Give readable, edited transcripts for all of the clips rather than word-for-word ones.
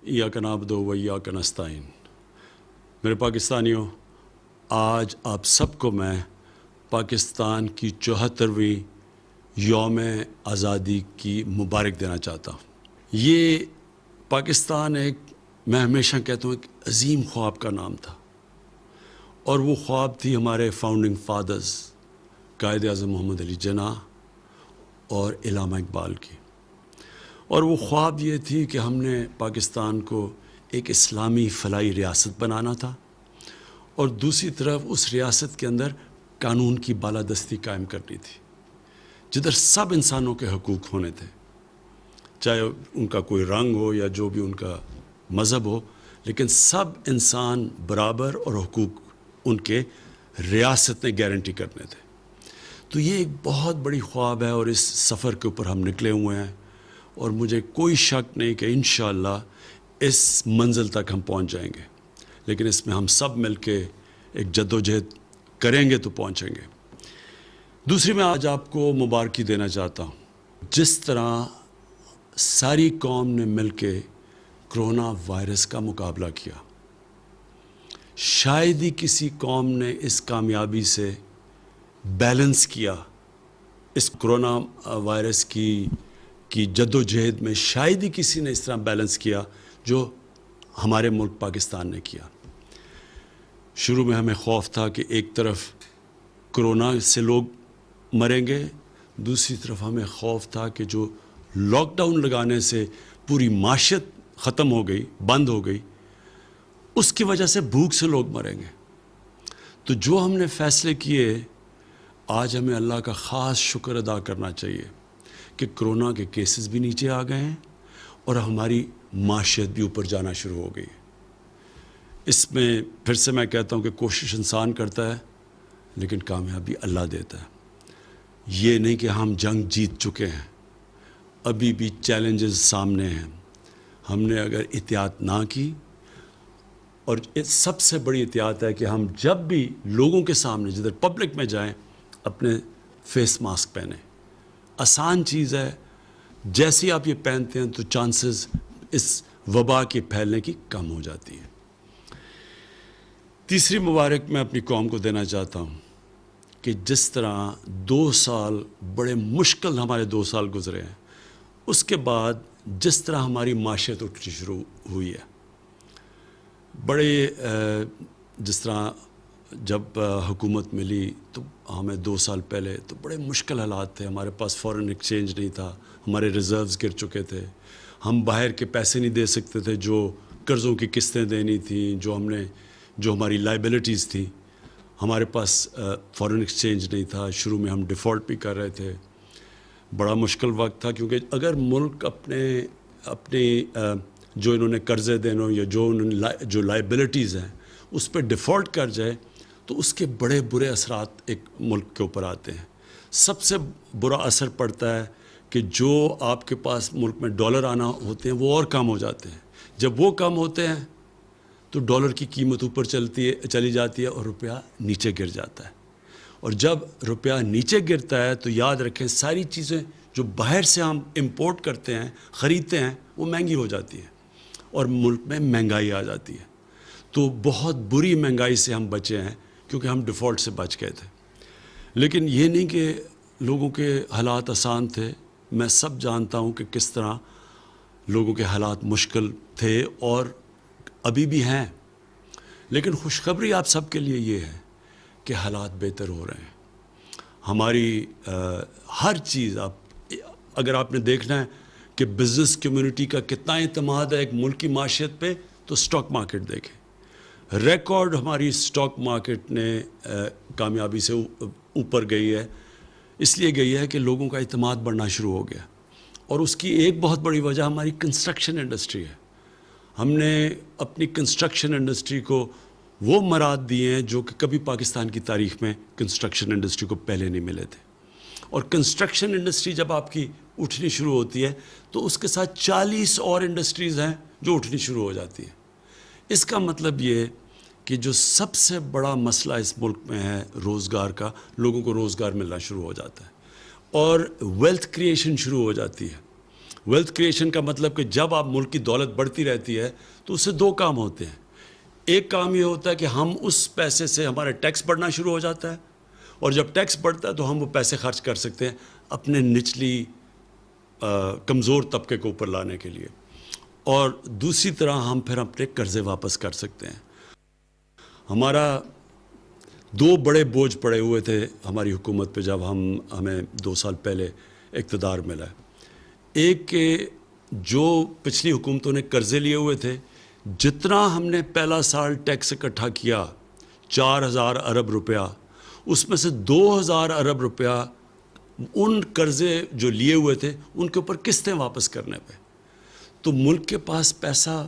इय्याक नअबुदु व इय्याक नस्तईन। मेरे पाकिस्तानियों, आज आप सबको मैं पाकिस्तान की 74वीं यौम आज़ादी की मुबारक देना चाहता हूँ। ये पाकिस्तान मैं हमेशा कहता हूँ एक अजीम ख्वाब का नाम था, और वो ख्वाब थी हमारे फाउंडिंग फादर्स कायद आज़म मोहम्मद अली जिन्नाह और इल्लामा इकबाल की। और वो ख्वाब ये थी कि हमने पाकिस्तान को एक इस्लामी फलाई रियासत बनाना था, और दूसरी तरफ उस रियासत के अंदर कानून की बालादस्ती कायम करनी थी, जिधर सब इंसानों के हकूक़ होने थे, चाहे उनका कोई रंग हो या जो भी उनका मज़हब हो, लेकिन सब इंसान बराबर और हकूक़ उनके रियासत ने गारंटी करने थे। तो ये एक बहुत बड़ी ख्वाब है, और इस सफ़र के ऊपर हम निकले हुए हैं, और मुझे कोई शक नहीं कि इंशाअल्लाह इस मंजिल तक हम पहुंच जाएंगे। लेकिन इसमें हम सब मिलके एक जद्दोजहद करेंगे तो पहुंचेंगे। दूसरी, मैं आज आपको मुबारकी देना चाहता हूँ। जिस तरह सारी कौम ने मिलके कोरोना वायरस का मुकाबला किया, शायद ही किसी कौम ने इस कामयाबी से बैलेंस किया। इस कोरोना वायरस की जद्दोजहद में शायद ही किसी ने इस तरह बैलेंस किया जो हमारे मुल्क पाकिस्तान ने किया। शुरू में हमें खौफ था कि एक तरफ कोरोना से लोग मरेंगे, दूसरी तरफ हमें खौफ था कि जो लॉकडाउन लगाने से पूरी माशियत ख़त्म हो गई, बंद हो गई, उसकी वजह से भूख से लोग मरेंगे। तो जो हमने फ़ैसले किए, आज हमें अल्लाह का ख़ास शुक्र अदा करना चाहिए कि कोरोना के केसेस भी नीचे आ गए हैं और हमारी माशियत भी ऊपर जाना शुरू हो गई। इसमें फिर से मैं कहता हूँ कि कोशिश इंसान करता है, लेकिन कामयाबी अल्लाह देता है। ये नहीं कि हम जंग जीत चुके हैं, अभी भी चैलेंजेस सामने हैं। हमने अगर एहतियात ना की, और सबसे बड़ी एहतियात है कि हम जब भी लोगों के सामने जिधर पब्लिक में जाएं, अपने फेस मास्क पहने। आसान चीज़ है, जैसे ही आप ये पहनते हैं तो चांसेस इस वबा के फैलने की कम हो जाती है। तीसरी मुबारक मैं अपनी कौम को देना चाहता हूँ कि जिस तरह 2 साल बड़े मुश्किल हमारे 2 साल गुजरे हैं, उसके बाद जिस तरह हमारी माशियत उठनी शुरू हुई है, बड़े जिस तरह जब हुकूमत मिली तो हमें 2 साल पहले तो बड़े मुश्किल हालात थे। हमारे पास फ़ॉरेन एक्सचेंज नहीं था, हमारे रिज़र्व्स गिर चुके थे, हम बाहर के पैसे नहीं दे सकते थे, जो कर्ज़ों की किस्तें देनी थी, जो हमारी लाइबिलिटीज़ थी। हमारे पास फ़ॉरेन एक्सचेंज नहीं था, शुरू में हम डिफ़ॉल्ट भी कर रहे थे। बड़ा मुश्किल वक्त था, क्योंकि अगर मुल्क अपने जो इन्होंने कर्ज़े देने या जो लाइबिलिटीज़ हैं उस पर डिफ़ॉल्ट कर जाए, तो उसके बड़े बुरे असरात एक मुल्क के ऊपर आते हैं। सबसे बुरा असर पड़ता है कि जो आपके पास मुल्क में डॉलर आना होते हैं वो और कम हो जाते हैं। जब वो कम होते हैं तो डॉलर की कीमत ऊपर चली जाती है और रुपया नीचे गिर जाता है। और जब रुपया नीचे गिरता है तो याद रखें, सारी चीज़ें जो बाहर से हम इंपोर्ट करते हैं, ख़रीदते हैं, वो महंगी हो जाती है और मुल्क में महंगाई आ जाती है। तो बहुत बुरी महंगाई से हम बचे हैं, क्योंकि हम डिफ़ॉल्ट से बच गए थे। लेकिन ये नहीं कि लोगों के हालात आसान थे। मैं सब जानता हूँ कि किस तरह लोगों के हालात मुश्किल थे और अभी भी हैं। लेकिन खुशखबरी आप सब के लिए ये है कि हालात बेहतर हो रहे हैं। हमारी हर चीज़, अगर आपने देखना है कि बिज़नेस कम्युनिटी का कितना एतमाद है एक मुल्क की माशियत पे, तो स्टॉक मार्केट देखें। रिकॉर्ड हमारी स्टॉक मार्केट ने कामयाबी से ऊपर गई है। इसलिए गई है कि लोगों का एतमाद बढ़ना शुरू हो गया, और उसकी एक बहुत बड़ी वजह हमारी कंस्ट्रक्शन इंडस्ट्री है। हमने अपनी कंस्ट्रक्शन इंडस्ट्री को वो मराद दिए हैं जो कि कभी पाकिस्तान की तारीख़ में कंस्ट्रक्शन इंडस्ट्री को पहले नहीं मिले थे। और कंस्ट्रक्शन इंडस्ट्री जब आपकी उठनी शुरू होती है तो उसके साथ 40 और इंडस्ट्रीज़ हैं जो उठनी शुरू हो जाती हैं। इसका मतलब ये कि जो सबसे बड़ा मसला इस मुल्क में है रोज़गार का, लोगों को रोज़गार मिलना शुरू हो जाता है और वेल्थ क्रिएशन शुरू हो जाती है। ویلتھ کریشن کا مطلب کہ جب آپ ملک کی دولت بڑھتی رہتی ہے تو اس سے دو کام ہوتے ہیں. ایک کام یہ ہوتا ہے کہ ہم اس پیسے سے ہمارا ٹیکس بڑھنا شروع ہو جاتا ہے, اور جب ٹیکس بڑھتا ہے تو ہم وہ پیسے خرچ کر سکتے ہیں اپنے نچلی کمزور طبقے کو اوپر لانے کے لیے, اور دوسری طرح ہم پھر اپنے قرضے واپس کر سکتے ہیں. ہمارا دو بڑے بوجھ پڑے ہوئے تھے ہماری حکومت پہ جب ہمیں 2 سال پہلے اقتدار ملا ہے. ایک کہ جو پچھلی حکومتوں نے قرضے لیے ہوئے تھے, جتنا ہم نے پہلا سال ٹیکس اکٹھا کیا 4,000 ارب روپیہ, اس میں سے 2,000 ارب روپیہ ان قرضے جو لیے ہوئے تھے ان کے اوپر قسطیں واپس کرنے پہ. تو ملک کے پاس پیسہ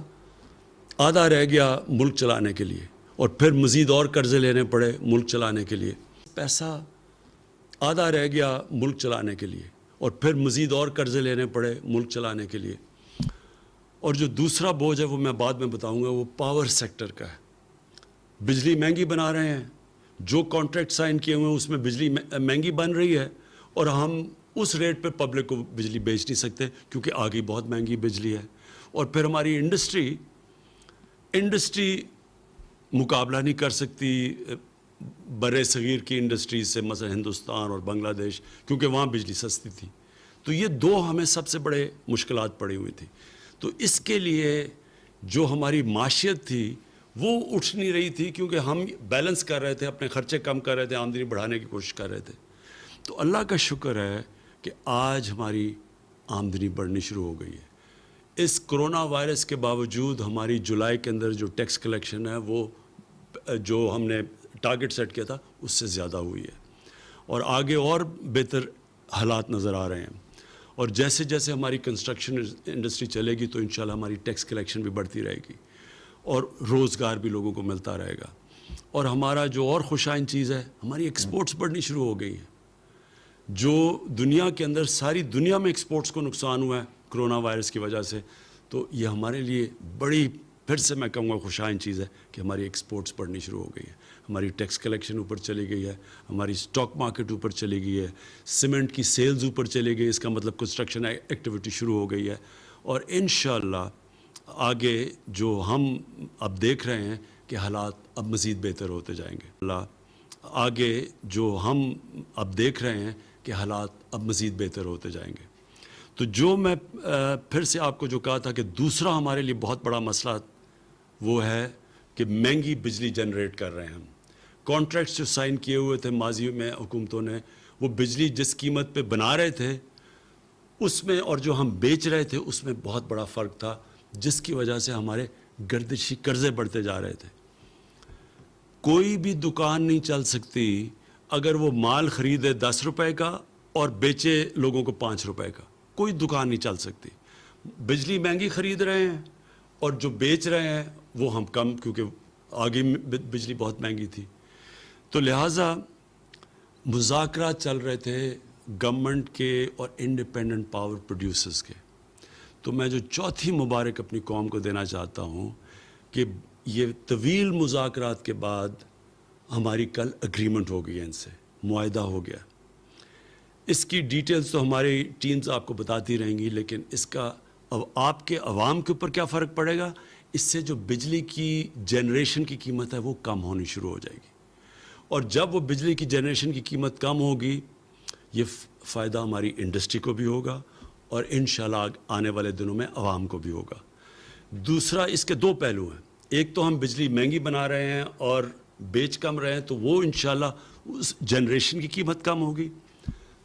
آدھا رہ گیا ملک چلانے کے لیے, اور پھر مزید اور قرضے لینے پڑے ملک چلانے کے لیے. پیسہ آدھا رہ گیا ملک چلانے کے لیے, اور پھر مزید اور قرضے لینے پڑے ملک چلانے کے لیے. اور جو دوسرا بوجھ ہے وہ میں بعد میں بتاؤں گا, وہ پاور سیکٹر کا ہے. بجلی مہنگی بنا رہے ہیں, جو کانٹریکٹ سائن کیے ہوئے ہیں اس میں بجلی مہنگی بن رہی ہے, اور ہم اس ریٹ پہ پبلک کو بجلی بیچ نہیں سکتے کیونکہ آگے بہت مہنگی بجلی ہے. اور پھر ہماری انڈسٹری مقابلہ نہیں کر سکتی بر صغیر کی انڈسٹریز سے, مثلا ہندوستان اور بنگلہ دیش, کیونکہ وہاں بجلی سستی تھی. تو یہ دو ہمیں سب سے بڑے مشکلات پڑی ہوئی تھی. تو اس کے لیے جو ہماری معیشت تھی وہ اٹھ نہیں رہی تھی, کیونکہ ہم بیلنس کر رہے تھے, اپنے خرچے کم کر رہے تھے, آمدنی بڑھانے کی کوشش کر رہے تھے. تو اللہ کا شکر ہے کہ آج ہماری آمدنی بڑھنی شروع ہو گئی ہے. اس کرونا وائرس کے باوجود ہماری جولائی کے اندر جو ٹیکس کلیکشن ہے وہ جو ہم نے ٹارگٹ سیٹ کیا تھا اس سے زیادہ ہوئی ہے, اور آگے اور بہتر حالات نظر آ رہے ہیں. اور جیسے جیسے ہماری کنسٹرکشن انڈسٹری چلے گی تو انشاءاللہ ہماری ٹیکس کلیکشن بھی بڑھتی رہے گی, اور روزگار بھی لوگوں کو ملتا رہے گا. اور ہمارا جو اور خوشائن چیز ہے, ہماری ایکسپورٹس بڑھنی شروع ہو گئی ہیں. جو دنیا کے اندر ساری دنیا میں ایکسپورٹس کو نقصان ہوا ہے کرونا وائرس کی وجہ سے, تو یہ ہمارے لیے بڑی, پھر سے میں کہوں گا خوشائن چیز ہے کہ ہماری ایکسپورٹس بڑھنی شروع ہو گئی ہے. ہماری ٹیکس کلیکشن اوپر چلی گئی ہے, ہماری سٹاک مارکیٹ اوپر چلی گئی ہے, سیمنٹ کی سیلز اوپر چلی گئی, اس کا مطلب کنسٹرکشن ایکٹیویٹی شروع ہو گئی ہے. اور انشاءاللہ آگے جو ہم اب دیکھ رہے ہیں کہ حالات اب مزید بہتر ہوتے جائیں گے. آگے جو ہم اب دیکھ رہے ہیں کہ حالات اب مزید بہتر ہوتے جائیں گے. تو جو میں پھر سے آپ کو جو کہا تھا کہ دوسرا ہمارے لیے بہت بڑا مسئلہ وہ ہے کہ مہنگی بجلی جنریٹ کر رہے ہیں ہم. کانٹریکٹس جو سائن کیے ہوئے تھے ماضی میں حکومتوں نے, وہ بجلی جس قیمت پہ بنا رہے تھے اس میں اور جو ہم بیچ رہے تھے اس میں بہت بڑا فرق تھا, جس کی وجہ سے ہمارے گردشی قرضے بڑھتے جا رہے تھے. کوئی بھی دکان نہیں چل سکتی اگر وہ مال خریدے 10 روپے کا اور بیچے لوگوں کو 5 روپے کا. کوئی دکان نہیں چل سکتی. بجلی مہنگی خرید رہے ہیں اور جو بیچ رہے ہیں وہ ہم کم, کیونکہ آگے بجلی بہت مہنگی تھی. تو لہٰذا مذاکرات چل رہے تھے گورنمنٹ کے اور انڈیپینڈنٹ پاور پروڈیوسرز کے. تو میں جو چوتھی مبارک اپنی قوم کو دینا چاہتا ہوں کہ یہ طویل مذاکرات کے بعد ہماری کل اگریمنٹ ہو گئی ہے, ان سے معاہدہ ہو گیا. اس کی ڈیٹیلز تو ہماری ٹیمز آپ کو بتاتی رہیں گی, لیکن اس کا اب آپ کے عوام کے اوپر کیا فرق پڑے گا, اس سے جو بجلی کی جنریشن کی قیمت ہے وہ کم ہونی شروع ہو جائے گی. اور جب وہ بجلی کی جنریشن کی قیمت کم ہوگی, یہ فائدہ ہماری انڈسٹری کو بھی ہوگا اور انشاءاللہ آنے والے دنوں میں عوام کو بھی ہوگا. دوسرا, اس کے دو پہلو ہیں. ایک تو ہم بجلی مہنگی بنا رہے ہیں اور بیچ کم رہے ہیں, تو وہ انشاءاللہ اس جنریشن کی قیمت کم ہوگی.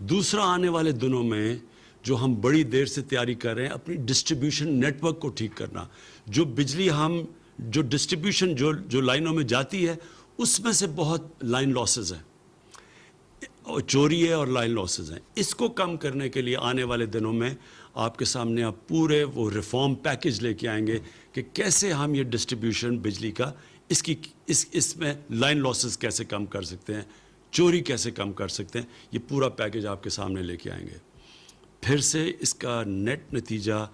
دوسرا, آنے والے دنوں میں جو ہم بڑی دیر سے تیاری کر رہے ہیں اپنی ڈسٹریبیوشن نیٹ ورک کو ٹھیک کرنا. جو بجلی ہم جو ڈسٹریبیوشن جو لائنوں میں جاتی ہے اس میں سے بہت لائن لاسز ہیں, چوری ہے اور لائن لاسز ہیں. اس کو کم کرنے کے لیے آنے والے دنوں میں آپ کے سامنے آپ پورے وہ ریفارم پیکج لے کے آئیں گے کہ کیسے ہم یہ ڈسٹریبیوشن بجلی کا اس میں لائن لاسز کیسے کم کر سکتے ہیں, چوری کیسے کم کر سکتے ہیں. یہ پورا پیکج آپ کے سامنے لے کے آئیں گے. پھر سے اس کا نیٹ نتیجہ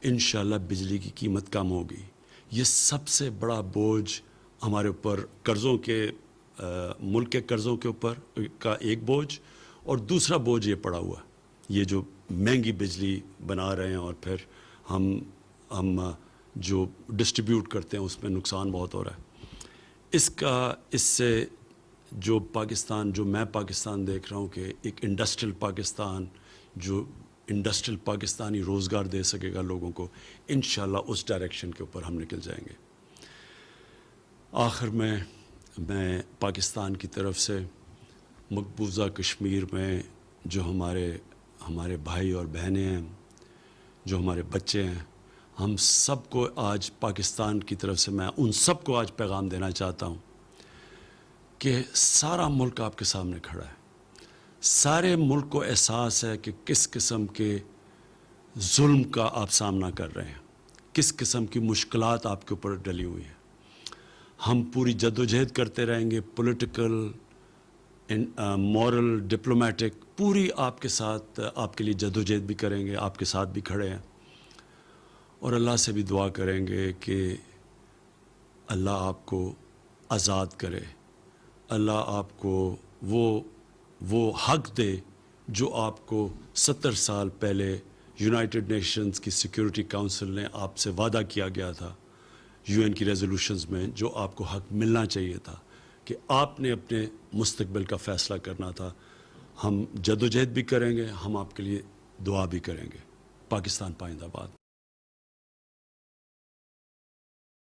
انشاءاللہ بجلی کی قیمت کم ہوگی. یہ سب سے بڑا بوجھ ہمارے اوپر قرضوں کے ملک کے قرضوں کے اوپر کا ایک بوجھ, اور دوسرا بوجھ یہ پڑا ہوا ہے, یہ جو महंगी बिजली बना रहे हैं और फिर हम जो डिस्ट्रीब्यूट करते हैं उसमें नुकसान बहुत हो रहा है। इससे जो पाकिस्तान, जो मैं पाकिस्तान देख रहा हूँ कि एक इंडस्ट्रियल पाकिस्तान, जो इंडस्ट्रियल पाकिस्तानी रोज़गार दे सकेगा लोगों को, इंशाल्लाह उस डायरेक्शन के ऊपर हम निकल जाएंगे। आखिर में मैं पाकिस्तान की तरफ से मकबूजा कश्मीर में जो हमारे भाई और बहनें हैं, जो हमारे बच्चे हैं, हम सबको आज पाकिस्तान की तरफ से मैं उन सबको आज पैगाम देना चाहता हूँ कि सारा मुल्क आपके सामने खड़ा है। सारे मुल्क को एहसास है कि किस किस्म के जुल्म का आप सामना कर रहे हैं, किस किस्म की मुश्किलात आपके ऊपर डली हुई हैं। हम पूरी जद्दोजहद करते रहेंगे, पॉलिटिकल, मॉरल, डिप्लोमेटिक, पूरी आपके साथ, आपके लिए जद्दोजहद भी करेंगे, आपके साथ भी खड़े हैं और अल्लाह से भी दुआ करेंगे कि अल्लाह आपको आज़ाद करे, अल्लाह आपको वो हक दे जो आपको 70 साल पहले यूनाइटेड नेशंस की सिक्योरिटी काउंसिल ने आपसे वादा किया गया था, यूएन की रेजोल्यूशंस में जो आपको हक मिलना चाहिए था कि आपने अपने मुस्तकबिल का फ़ैसला करना था। हम जद्दोजहद भी करेंगे, हम आपके लिए दुआ भी करेंगे। पाकिस्तान पाइंदाबाद।